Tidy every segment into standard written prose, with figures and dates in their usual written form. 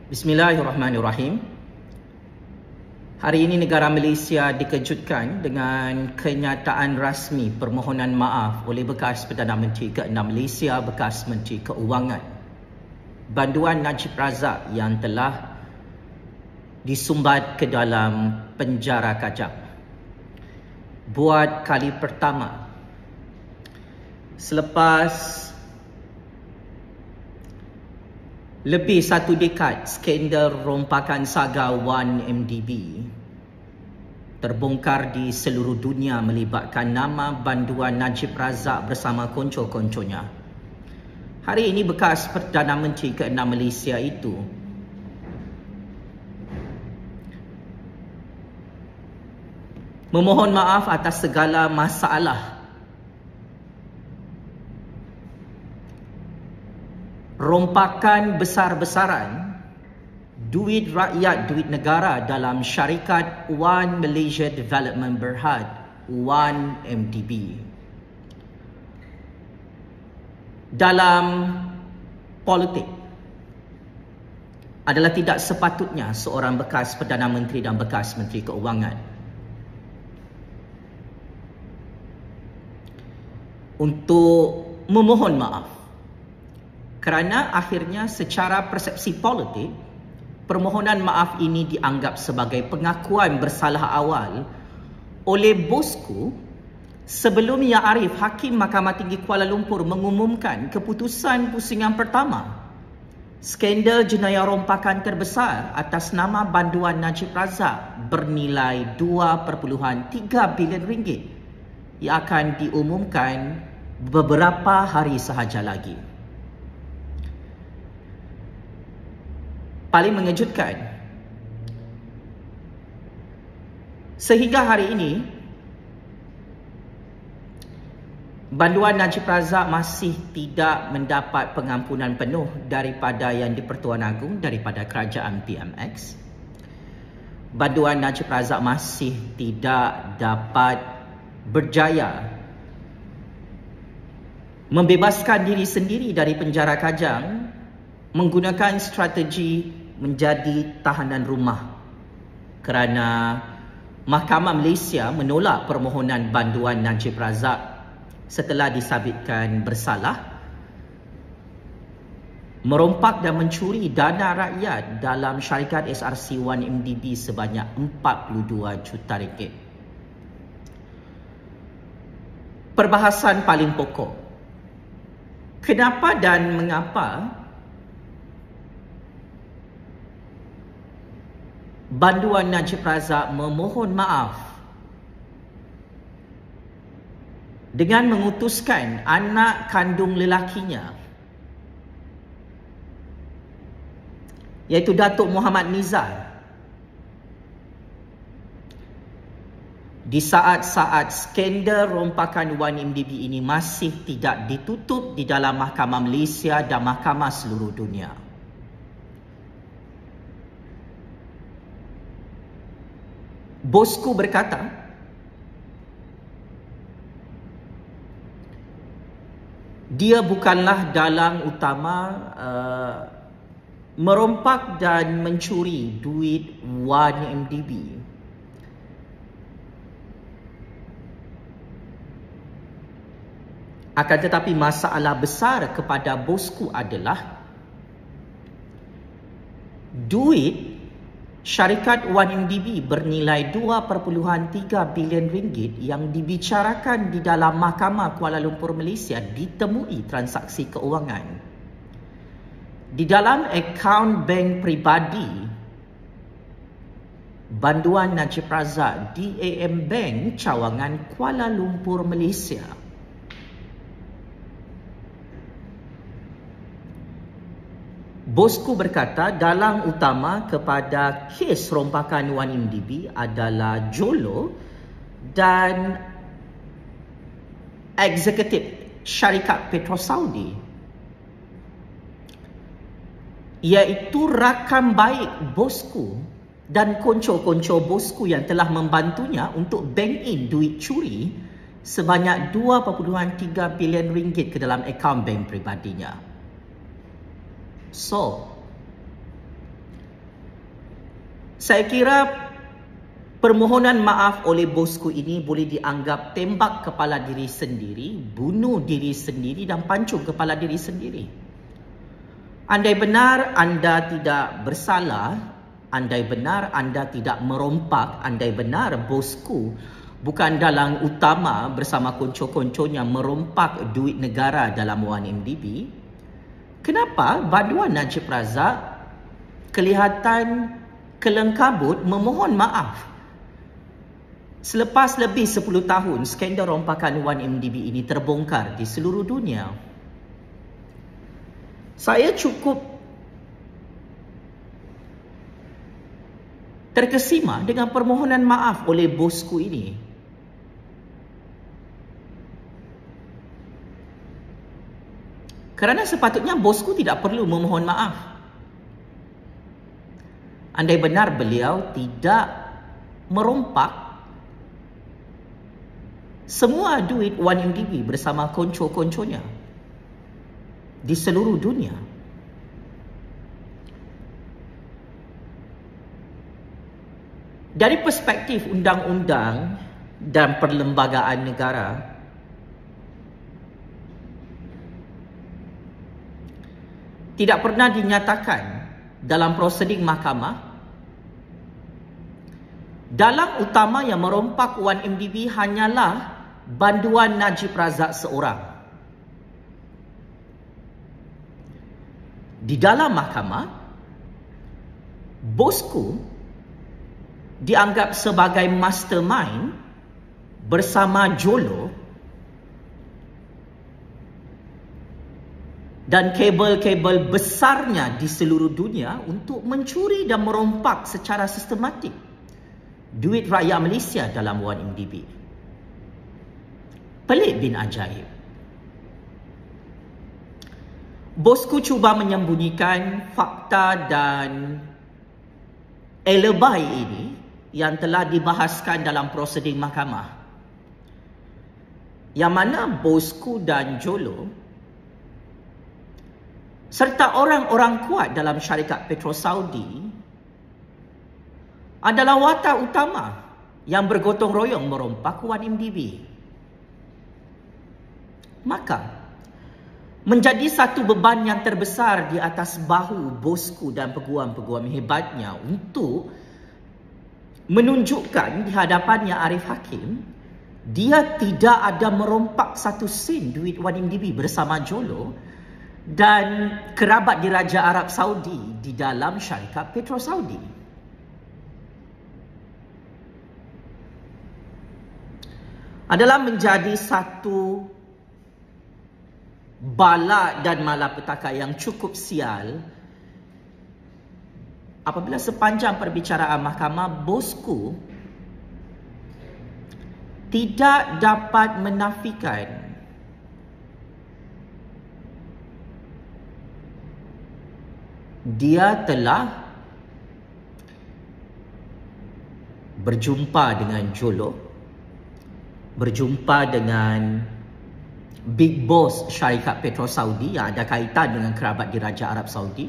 Bismillahirrahmanirrahim. Hari ini negara Malaysia dikejutkan dengan kenyataan rasmi permohonan maaf oleh bekas Perdana Menteri ke-6 Malaysia, bekas Menteri Keuangan, Banduan Najib Razak, yang telah disumbat ke dalam penjara Kajang. Buat kali pertama selepas lebih satu dekad skandal rompakan saga 1MDB terbongkar di seluruh dunia melibatkan nama Banduan Najib Razak bersama konco-konconya. Hari ini bekas Perdana Menteri ke-6 Malaysia itu memohon maaf atas segala masalah rompakan besar-besaran duit rakyat, duit negara dalam syarikat One Malaysia Development Berhad, 1MDB. Dalam politik adalah tidak sepatutnya seorang bekas Perdana Menteri dan bekas Menteri Keuangan untuk memohon maaf, kerana akhirnya secara persepsi politik, permohonan maaf ini dianggap sebagai pengakuan bersalah awal oleh bosku sebelum Ya Arif, Hakim Mahkamah Tinggi Kuala Lumpur, mengumumkan keputusan pusingan pertama skandal jenayah rompakan terbesar atas nama Banduan Najib Razak bernilai 2.3 bilion ringgit yang akan diumumkan beberapa hari sahaja lagi. Paling mengejutkan, sehingga hari ini Banduan Najib Razak masih tidak mendapat pengampunan penuh daripada Yang di-Pertuan Agong, daripada kerajaan PMX. Banduan Najib Razak masih tidak dapat berjaya membebaskan diri sendiri dari penjara Kajang menggunakan strategi menjadi tahanan rumah, kerana Mahkamah Malaysia menolak permohonan Banduan Najib Razak setelah disabitkan bersalah merompak dan mencuri dana rakyat dalam syarikat SRC 1MDB sebanyak 42 juta ringgit. Perbahasan paling pokok, kenapa dan mengapa Banduan Najib Razak memohon maaf dengan mengutuskan anak kandung lelakinya, iaitu Datuk Muhammad Nizar, di saat-saat skandal rompakan 1MDB ini masih tidak ditutup di dalam Mahkamah Malaysia dan Mahkamah seluruh dunia. Bosku berkata, dia bukanlah dalang utama merompak dan mencuri duit 1MDB. Akan tetapi masalah besar kepada bosku adalah duit syarikat 1MDB bernilai 2.3 bilion ringgit yang dibicarakan di dalam Mahkamah Kuala Lumpur Malaysia ditemui transaksi keuangan di dalam akaun bank pribadi Banduan Najib Razak di AM Bank Cawangan, Kuala Lumpur, Malaysia. Bosku berkata dalang utama kepada kes rompakan 1MDB adalah Jolo dan eksekutif syarikat Petrosaudi, iaitu rakan baik bosku dan konco-konco bosku yang telah membantunya untuk bank in duit curi sebanyak 2.3 bilion ringgit ke dalam akaun bank pribadinya. So, Saya kira permohonan maaf oleh bosku ini boleh dianggap tembak kepala diri sendiri, bunuh diri sendiri dan pancung kepala diri sendiri. Andai benar anda tidak bersalah, andai benar anda tidak merompak, andai benar bosku bukan dalang utama bersama konco-konconya merompak duit negara dalam 1MDB, kenapa banduan Najib Razak kelihatan kelengkabut memohon maaf selepas lebih 10 tahun skandal rompakan 1MDB ini terbongkar di seluruh dunia? Saya cukup terkesima dengan permohonan maaf oleh bosku ini. Kerana sepatutnya bosku tidak perlu memohon maaf. Andai benar beliau tidak merompak semua duit 1MDB bersama konco-konconya di seluruh dunia. Dari perspektif undang-undang dan perlembagaan negara, tidak pernah dinyatakan dalam proseding mahkamah dalang utama yang merompak 1MDB hanyalah banduan Najib Razak seorang. Di dalam mahkamah, bosku dianggap sebagai mastermind bersama Jolo dan kabel-kabel besarnya di seluruh dunia untuk mencuri dan merompak secara sistematik duit rakyat Malaysia dalam 1MDB. Pelik bin ajaib. Bosku cuba menyembunyikan fakta dan alibi ini yang telah dibahaskan dalam proseding mahkamah, yang mana bosku dan Jolo serta orang-orang kuat dalam syarikat Petro Saudi adalah watak utama yang bergotong royong merompak 1MDB. Maka menjadi satu beban yang terbesar di atas bahu bosku dan peguam-peguam hebatnya untuk menunjukkan di hadapannya Arif Hakim dia tidak ada merompak satu sen duit 1MDB bersama Jolo dan kerabat diraja Arab Saudi di dalam syarikat Petro Saudi. Adalah menjadi satu bala dan malapetaka yang cukup sial apabila sepanjang perbicaraan mahkamah bosku tidak dapat menafikan dia telah berjumpa dengan Jolo, berjumpa dengan big boss syarikat Petro Saudi yang ada kaitan dengan kerabat diraja Arab Saudi.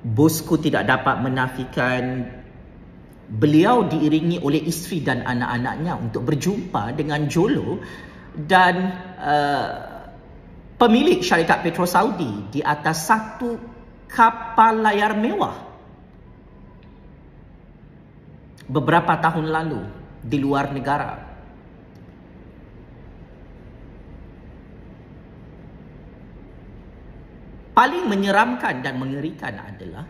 Bosku tidak dapat menafikan beliau diiringi oleh isteri dan anak-anaknya untuk berjumpa dengan Jolo dan pemilik syarikat Petro Saudi di atas satu kapal layar mewah beberapa tahun lalu di luar negara. Paling menyeramkan dan mengerikan adalah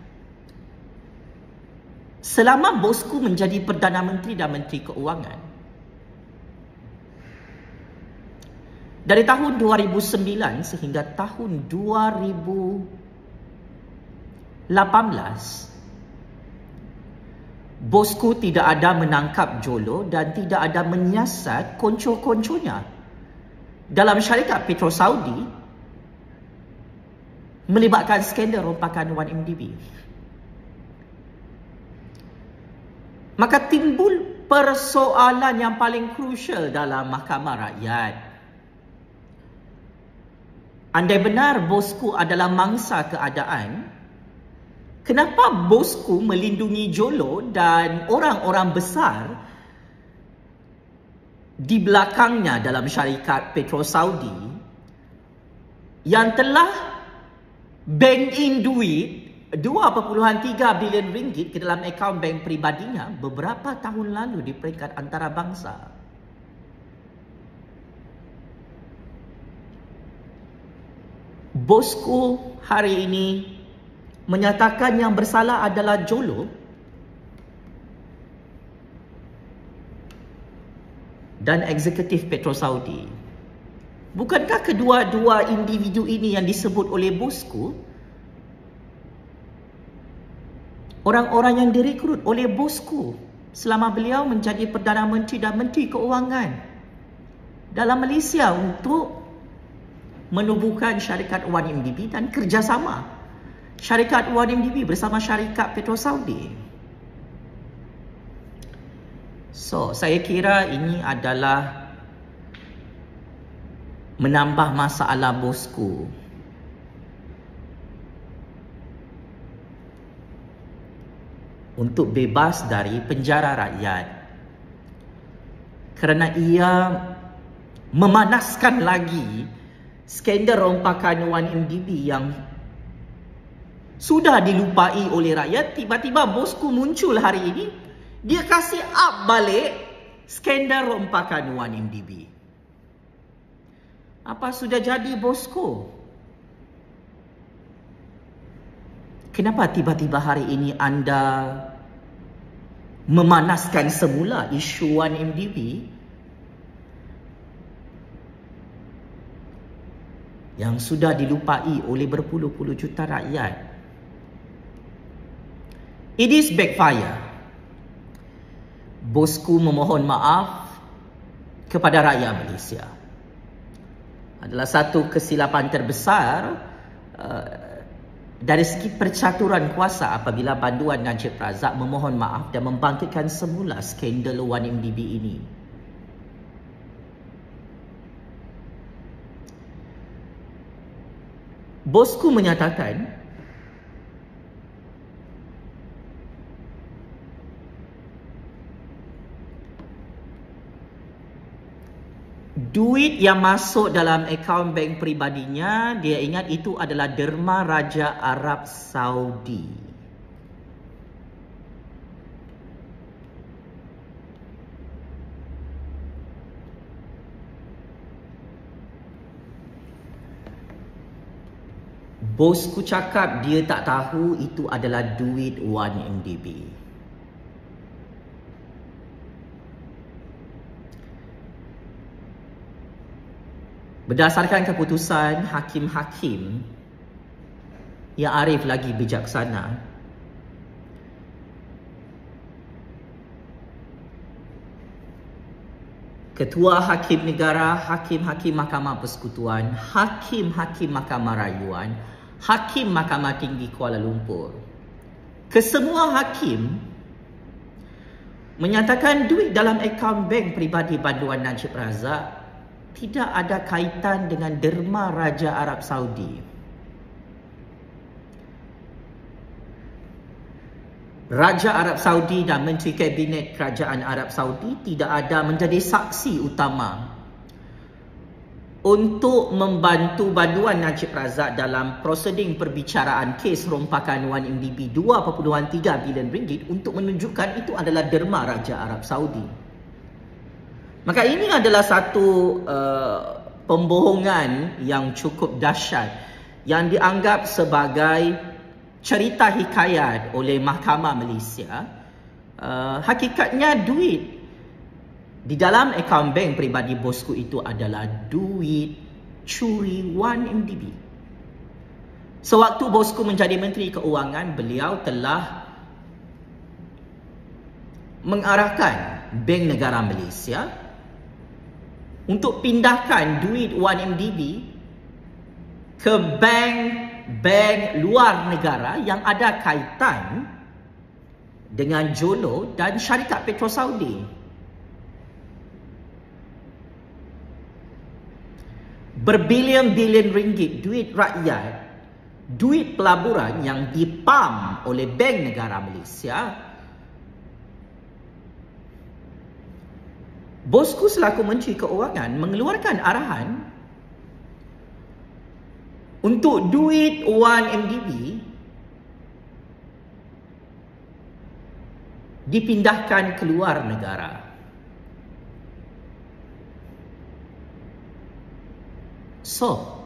selama bosku menjadi Perdana Menteri dan Menteri Keuangan, dari tahun 2009 sehingga tahun 2018, bosku tidak ada menangkap Jolo dan tidak ada menyiasat konco-konconya dalam syarikat Petro Saudi melibatkan skandal rompakan 1MDB. Maka timbul persoalan yang paling krusial dalam mahkamah rakyat. Andai benar bosku adalah mangsa keadaan, Kenapa bosku melindungi Jolo dan orang-orang besar di belakangnya dalam syarikat Petro Saudi yang telah bank in duit 2.3 bilion ringgit ke dalam akaun bank peribadinya beberapa tahun lalu di peringkat antarabangsa? Bosku hari ini menyatakan yang bersalah adalah Jolo dan eksekutif Petro Saudi. Bukankah kedua-dua individu ini yang disebut oleh bosku orang-orang yang direkrut oleh bosku selama beliau menjadi Perdana Menteri dan Menteri Keuangan dalam Malaysia untuk menubuhkan syarikat 1MDB dan kerjasama syarikat 1MDB bersama syarikat Petro Saudi. So, saya kira ini adalah menambah masalah bosku. Untuk bebas dari penjara rakyat. Kerana ia memanaskan lagi skandal rompakan 1MDB yang sudah dilupai oleh rakyat. Tiba-tiba bosku muncul hari ini, dia kasih up balik skandal rompakan 1MDB. Apa sudah jadi bosku? Kenapa tiba-tiba hari ini anda memanaskan semula isu 1MDB yang sudah dilupai oleh berpuluh-puluh juta rakyat? It is backfire. Bosku memohon maaf kepada rakyat Malaysia. Adalah satu kesilapan terbesar dari segi percaturan kuasa apabila banduan Najib Razak memohon maaf dan membangkitkan semula skandal 1MDB ini. Bosku menyatakan duit yang masuk dalam akaun bank peribadinya, dia ingat itu adalah derma Raja Arab Saudi. Bosku cakap dia tak tahu itu adalah duit 1MDB. Berdasarkan keputusan hakim-hakim yang arif lagi bijaksana, Ketua Hakim Negara, Hakim-Hakim Mahkamah Persekutuan, Hakim-Hakim Mahkamah Rayuan, Hakim Mahkamah Tinggi Kuala Lumpur, kesemua hakim menyatakan duit dalam akaun bank peribadi banduan Najib Razak tidak ada kaitan dengan derma Raja Arab Saudi. Raja Arab Saudi dan Menteri Kabinet Kerajaan Arab Saudi tidak ada menjadi saksi utama untuk membantu banduan Najib Razak dalam proseding perbicaraan kes rompakan 1MDB 2.3 bilion ringgit untuk menunjukkan itu adalah derma Raja Arab Saudi. Maka ini adalah satu pembohongan yang cukup dahsyat yang dianggap sebagai cerita hikayat oleh Mahkamah Malaysia. Hakikatnya duit di dalam akaun bank peribadi bosku itu adalah duit curi 1MDB. Sewaktu bosku menjadi Menteri Keuangan, beliau telah mengarahkan Bank Negara Malaysia untuk pindahkan duit 1MDB ke bank luar negara yang ada kaitan dengan Jolo dan syarikat Petro Saudi. Berbilion-bilion ringgit duit rakyat duit pelaburan yang dipam oleh Bank Negara Malaysia, bosku selaku Menteri Keuangan mengeluarkan arahan untuk duit 1MDB dipindahkan keluar negara. So,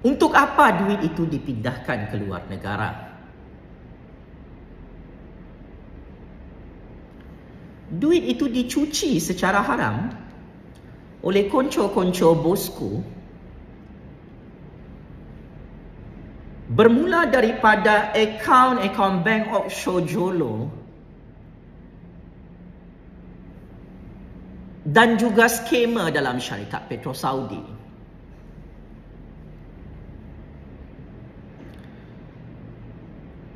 untuk apa duit itu dipindahkan keluar negara? Duit itu dicuci secara haram oleh konco-konco bosku, bermula daripada akaun bank offshore Jolo dan juga skema dalam syarikat Petro Saudi.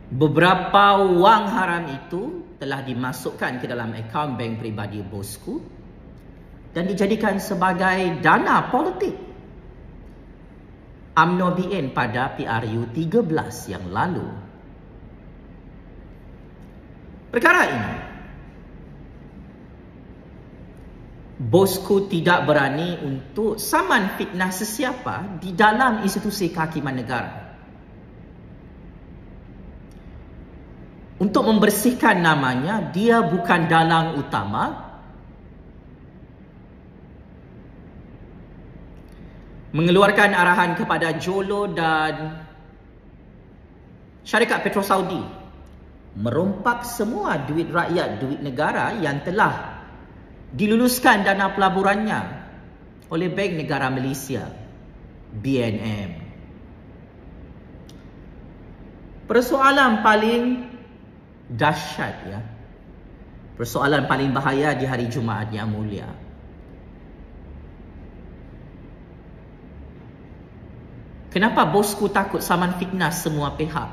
Beberapa wang haram itu telah dimasukkan ke dalam akaun bank peribadi bosku dan dijadikan sebagai dana politik UMNO BN pada PRU 13 yang lalu. Perkara ini, bosku tidak berani untuk saman fitnah sesiapa di dalam institusi kehakiman negara. Untuk membersihkan namanya, dia bukan dalang utama. Mengeluarkan arahan kepada Jolo dan syarikat Petro Saudi merompak semua duit rakyat, duit negara yang telah diluluskan dana pelaburannya oleh Bank Negara Malaysia, BNM. Persoalan paling dahsyat, ya, persoalan paling bahaya di hari Jumaat yang mulia, kenapa bosku takut saman fitnah semua pihak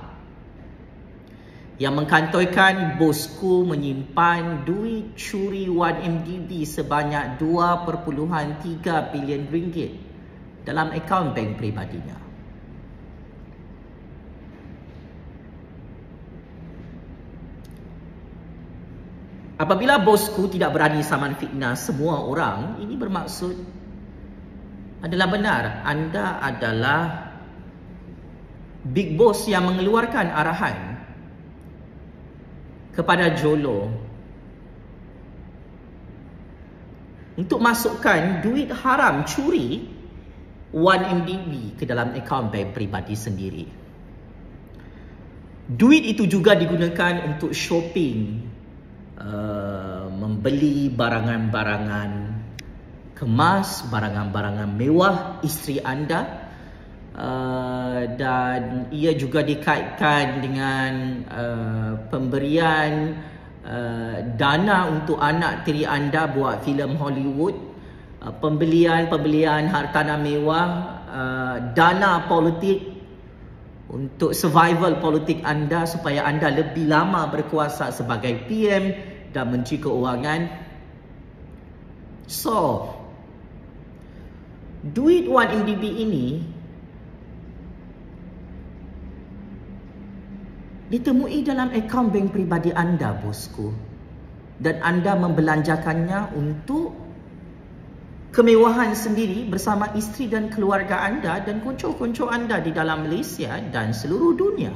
yang mengkantoikan bosku menyimpan duit curi 1MDB sebanyak 2.3 bilion ringgit dalam akaun bank peribadinya? Apabila bosku tidak berani saman fitnah semua orang, ini bermaksud adalah benar anda adalah big boss yang mengeluarkan arahan kepada Jolo untuk masukkan duit haram curi 1MDB ke dalam akaun bank peribadi sendiri. Duit itu juga digunakan untuk shopping, membeli barangan-barangan kemas, barangan-barangan mewah isteri anda, dan ia juga dikaitkan dengan pemberian dana untuk anak tiri anda buat filem Hollywood, pembelian hartanah mewah, dana politik untuk survival politik anda supaya anda lebih lama berkuasa sebagai PM dan Menteri Keuangan. So, duit 1MDB ini ditemui dalam akaun bank peribadi anda, bosku, dan anda membelanjakannya untuk kemewahan sendiri bersama isteri dan keluarga anda dan konco-konco anda di dalam Malaysia dan seluruh dunia.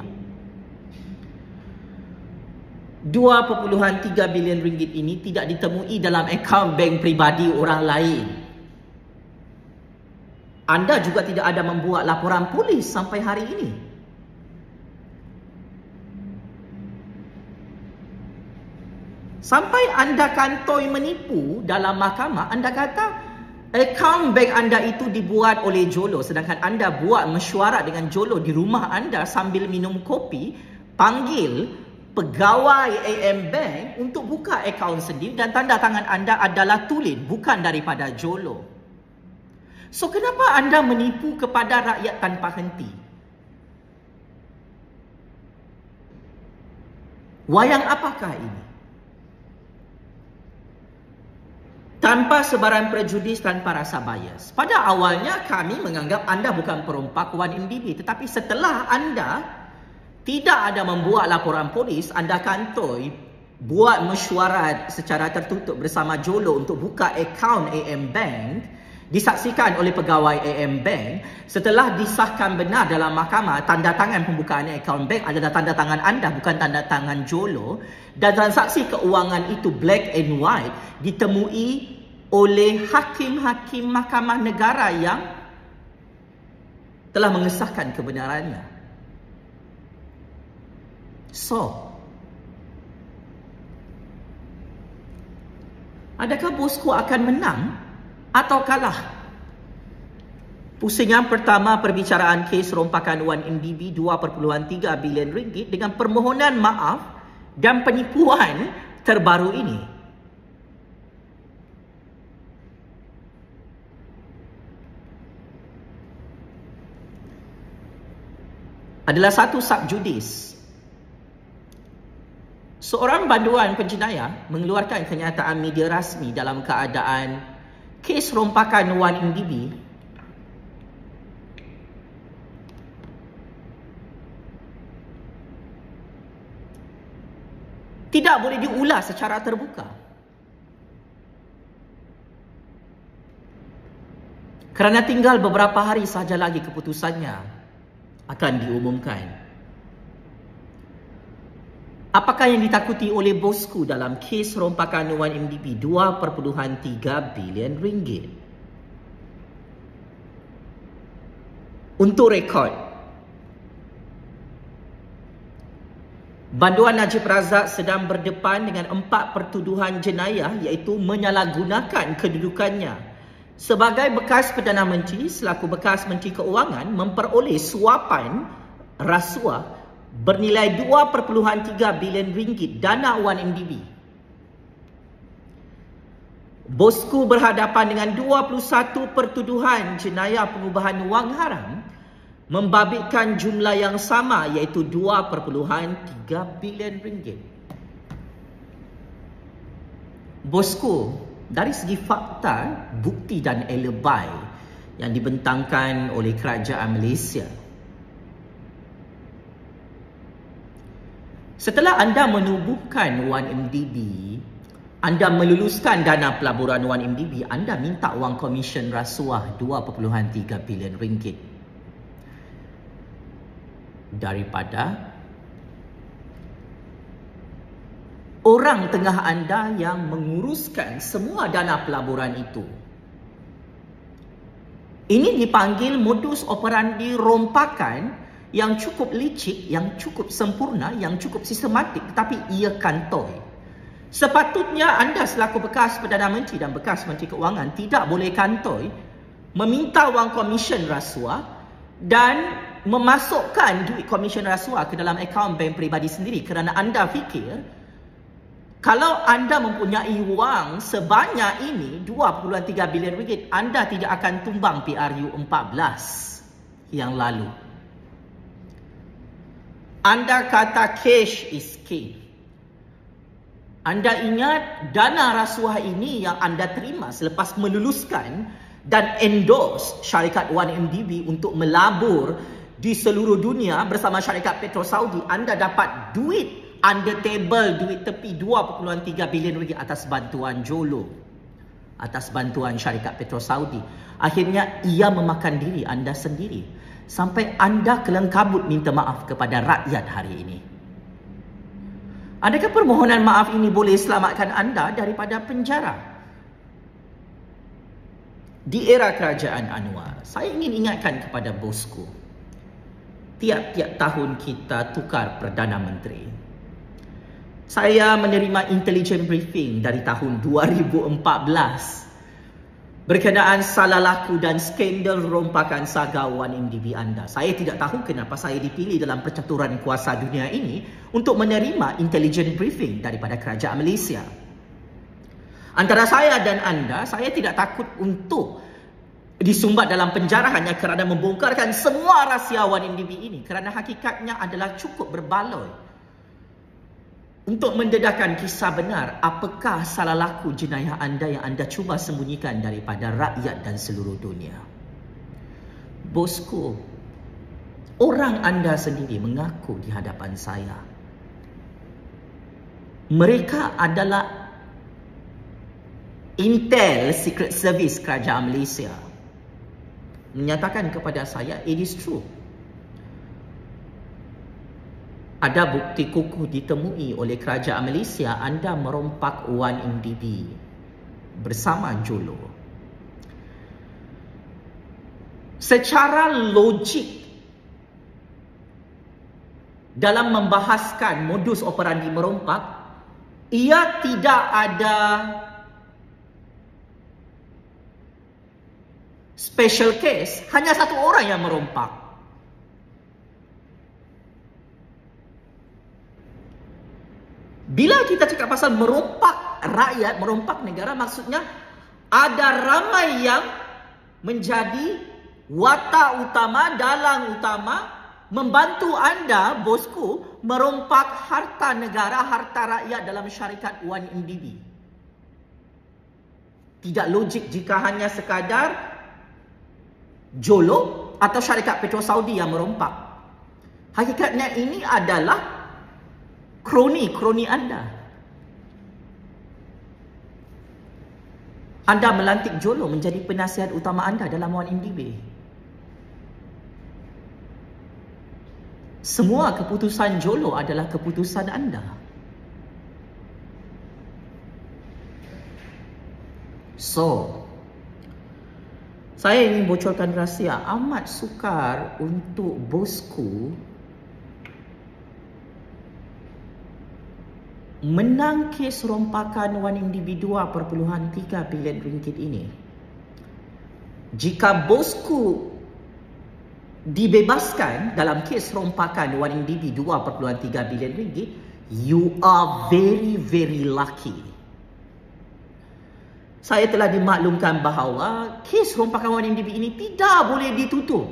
2.3 bilion ringgit ini tidak ditemui dalam akaun bank peribadi orang lain. Anda juga tidak ada membuat laporan polis sampai hari ini. Sampai anda kantoi menipu dalam mahkamah, anda kata akaun bank anda itu dibuat oleh Jolo, sedangkan anda buat mesyuarat dengan Jolo di rumah anda sambil minum kopi, panggil pegawai AM Bank untuk buka akaun sendiri dan tanda tangan anda adalah tulen, bukan daripada Jolo. So, kenapa anda menipu kepada rakyat tanpa henti? Wayang apakah ini? tanpa sebarang prejudis, tanpa rasa bias. Pada awalnya kami menganggap anda bukan perompak Wan MDB, tetapi setelah anda tidak ada membuat laporan polis, anda kantoi buat mesyuarat secara tertutup bersama Jolo untuk buka akaun AM Bank, disaksikan oleh pegawai AM Bank. Setelah disahkan benar dalam mahkamah, tanda tangan pembukaan akaun bank adalah tanda tangan anda, bukan tanda tangan Jolo. Dan transaksi keuangan itu black and white ditemui oleh hakim-hakim mahkamah negara yang telah mengesahkan kebenarannya. So, adakah bosku akan menang atau kalah? Pusingan pertama perbicaraan kes rompakan Wan MDB 2.3 bilion ringgit dengan permohonan maaf dan penipuan terbaru ini. Adalah satu subjudis. Seorang banduan penjenayah mengeluarkan kenyataan media rasmi dalam keadaan kes rompakan Wan MDB tidak boleh diulas secara terbuka. Kerana tinggal beberapa hari sahaja lagi keputusannya akan diumumkan. Apakah yang ditakuti oleh bosku dalam kes rompakan Wan MDB 2.3 bilion ringgit? Untuk rekod, banduan Najib Razak sedang berdepan dengan 4 pertuduhan jenayah, iaitu menyalahgunakan kedudukannya sebagai bekas Perdana Menteri selaku bekas Menteri Keuangan memperoleh suapan rasuah bernilai 2.3 bilion ringgit dana Wan MDB. Bosku berhadapan dengan 21 pertuduhan jenayah pengubahan wang haram membabitkan jumlah yang sama, iaitu 2.3 bilion ringgit. Bosku, dari segi fakta, bukti dan alibi yang dibentangkan oleh kerajaan Malaysia, setelah anda menubuhkan Wan MDB, anda meluluskan dana pelaburan Wan MDB, anda minta wang komisen rasuah 2.3 bilion ringgit daripada orang tengah anda yang menguruskan semua dana pelaburan itu. Ini dipanggil modus operandi rompakan yang cukup licik, yang cukup sempurna, yang cukup sistematik, tetapi ia kantoi. Sepatutnya anda selaku bekas Perdana Menteri dan bekas Menteri Keuangan tidak boleh kantoi meminta wang komisen rasuah dan memasukkan duit komisen rasuah ke dalam akaun bank peribadi sendiri, kerana anda fikir kalau anda mempunyai wang sebanyak ini 2.3 bilion ringgit, anda tidak akan tumbang PRU 14 yang lalu. Anda kata cash is king. Anda ingat dana rasuah ini yang anda terima selepas meluluskan dan endorse syarikat Wan MDB untuk melabur di seluruh dunia bersama syarikat Petro Saudi. Anda dapat duit under table, duit tepi 2.3 bilion ringgit atas bantuan Jolo, atas bantuan syarikat Petro Saudi. Akhirnya ia memakan diri anda sendiri sampai anda kelengkabut minta maaf kepada rakyat hari ini. Adakah permohonan maaf ini boleh selamatkan anda daripada penjara? Di era kerajaan Anwar, saya ingin ingatkan kepada bosku, tiap-tiap tahun kita tukar Perdana Menteri. Saya menerima intelligence briefing dari tahun 2014 berkenaan salah laku dan skandal rompakan saga Wan MDB anda. Saya tidak tahu kenapa saya dipilih dalam percaturan kuasa dunia ini untuk menerima intelligence briefing daripada kerajaan Malaysia. Antara saya dan anda, saya tidak takut untuk disumbat dalam penjara hanya kerana membongkarkan semua rahsia Wan MDB ini, kerana hakikatnya adalah cukup berbaloi untuk mendedahkan kisah benar, apakah salah laku jenayah anda yang anda cuba sembunyikan daripada rakyat dan seluruh dunia? Bosku, orang anda sendiri mengaku di hadapan saya, mereka adalah Intel Secret Service Kerajaan Malaysia. Menyatakan kepada saya, it is true. Ada bukti kukuh ditemui oleh Kerajaan Malaysia anda merompak 1MDB bersama Jolo. Secara logik, dalam membahaskan modus operandi merompak, ia tidak ada special case, hanya satu orang yang merompak. Bila kita cakap pasal merompak rakyat, merompak negara, maksudnya ada ramai yang menjadi watak utama, dalang utama, membantu anda, bosku, merompak harta negara, harta rakyat dalam syarikat 1MDB. Tidak logik jika hanya sekadar Jolo atau syarikat Petro Saudi yang merompak. Hakikatnya ini adalah kroni anda. Anda melantik Jolo menjadi penasihat utama anda dalam 1MDB. Semua keputusan Jolo adalah keputusan anda. So, saya ingin bocorkan rahsia amat sukar untuk bosku menang kes rompakan 1MDB 2.3 bilion ringgit ini. Jika bosku dibebaskan dalam kes rompakan 1MDB 2.3 bilion ringgit, you are very, very lucky. Saya telah dimaklumkan bahawa kes rompakan 1MDB ini tidak boleh ditutup.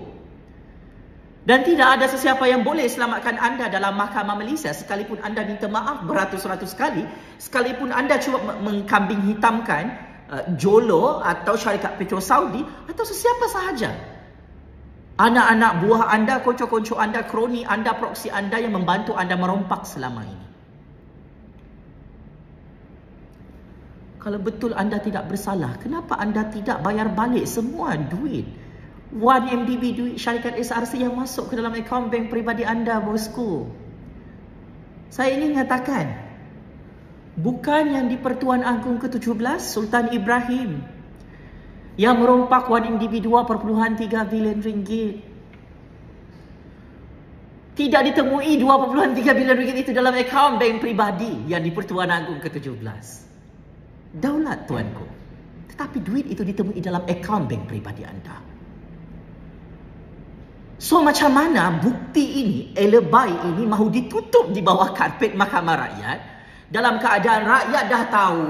Dan tidak ada sesiapa yang boleh selamatkan anda dalam Mahkamah Malaysia, sekalipun anda minta maaf beratus-ratus kali, sekalipun anda cuba mengkambing hitamkan Jolo atau syarikat Petro Saudi atau sesiapa sahaja. Anak-anak buah anda, konco-konco anda, kroni anda, proksi anda yang membantu anda merompak selama ini. Kalau betul anda tidak bersalah, kenapa anda tidak bayar balik semua duit 1MDB, duit syarikat SRC yang masuk ke dalam akaun bank peribadi anda, bosku? Saya ingin mengatakan, bukan yang di Pertuan Agong ke-17 Sultan Ibrahim yang merompak 1MDB 2.3 bilion ringgit. Tidak ditemui 2.3 bilion ringgit itu dalam akaun bank peribadi yang di Pertuan Agong ke-17. Daulat, tuanku. Tetapi duit itu ditemui dalam akaun bank peribadi anda. So, macam mana bukti ini, alibi ini mahu ditutup di bawah karpet Mahkamah Rakyat dalam keadaan rakyat dah tahu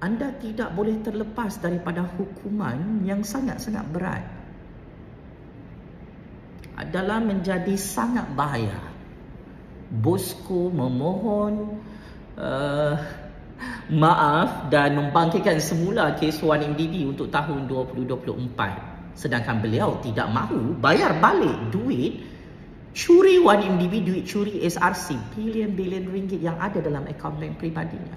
anda tidak boleh terlepas daripada hukuman yang sangat-sangat berat. Adalah menjadi sangat bahaya. Bosku memohon maaf dan membangkitkan semula kes 1MDB untuk tahun 2024. Sedangkan beliau tidak mahu bayar balik duit curi 1MDB, duit curi SRC, bilion-bilion ringgit yang ada dalam akaun bank pribadinya.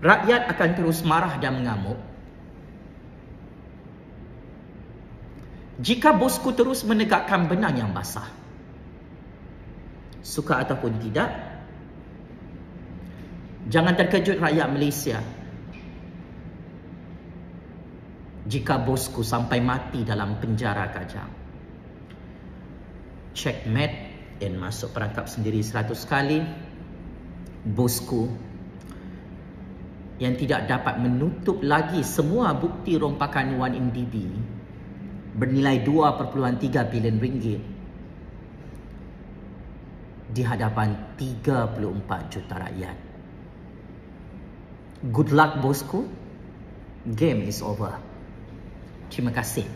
Rakyat akan terus marah dan mengamuk jika bosku terus menegakkan benang yang basah. Suka ataupun tidak, jangan terkejut rakyat Malaysia jika bosku sampai mati dalam penjara Kajang. Checkmate dan masuk perangkap sendiri 100 kali. Bosku yang tidak dapat menutup lagi semua bukti rompakan 1MDB bernilai 2.3 bilion ringgit di hadapan 34 juta rakyat. Good luck, bosku. Game is over. Terima kasih.